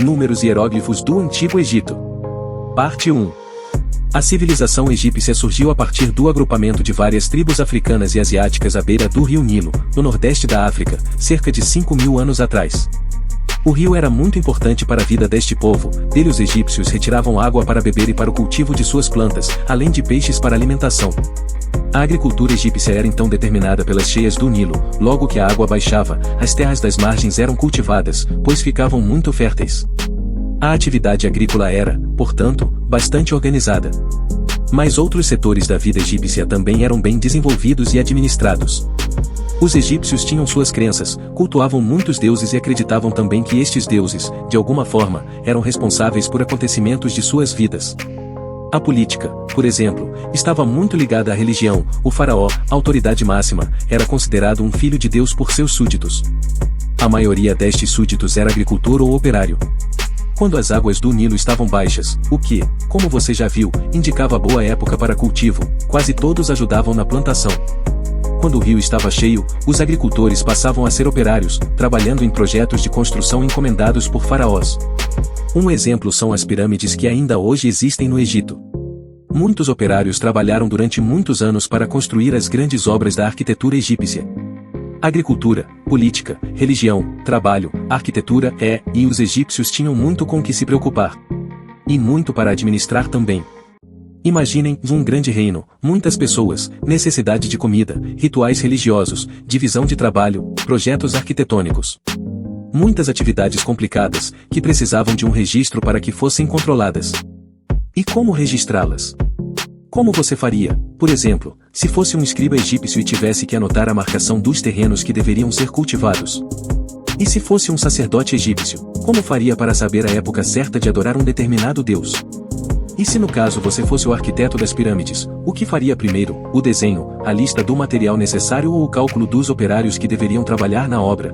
Números e hieróglifos do Antigo Egito. Parte 1. A civilização egípcia surgiu a partir do agrupamento de várias tribos africanas e asiáticas à beira do rio Nilo, no nordeste da África, cerca de 5.000 anos atrás. O rio era muito importante para a vida deste povo, dele os egípcios retiravam água para beber e para o cultivo de suas plantas, além de peixes para alimentação. A agricultura egípcia era então determinada pelas cheias do Nilo, logo que a água baixava, as terras das margens eram cultivadas, pois ficavam muito férteis. A atividade agrícola era, portanto, bastante organizada. Mas outros setores da vida egípcia também eram bem desenvolvidos e administrados. Os egípcios tinham suas crenças, cultuavam muitos deuses e acreditavam também que estes deuses, de alguma forma, eram responsáveis por acontecimentos de suas vidas. A política, por exemplo, estava muito ligada à religião. O faraó, autoridade máxima, era considerado um filho de Deus por seus súditos. A maioria destes súditos era agricultor ou operário. Quando as águas do Nilo estavam baixas, o que, como você já viu, indicava boa época para cultivo, quase todos ajudavam na plantação. Quando o rio estava cheio, os agricultores passavam a ser operários, trabalhando em projetos de construção encomendados por faraós. Um exemplo são as pirâmides que ainda hoje existem no Egito. Muitos operários trabalharam durante muitos anos para construir as grandes obras da arquitetura egípcia. Agricultura, política, religião, trabalho, arquitetura e os egípcios tinham muito com que se preocupar. E muito para administrar também. Imaginem um grande reino, muitas pessoas, necessidade de comida, rituais religiosos, divisão de trabalho, projetos arquitetônicos. Muitas atividades complicadas, que precisavam de um registro para que fossem controladas. E como registrá-las? Como você faria, por exemplo, se fosse um escriba egípcio e tivesse que anotar a marcação dos terrenos que deveriam ser cultivados? E se fosse um sacerdote egípcio, como faria para saber a época certa de adorar um determinado deus? E se no caso você fosse o arquiteto das pirâmides, o que faria primeiro, o desenho, a lista do material necessário ou o cálculo dos operários que deveriam trabalhar na obra?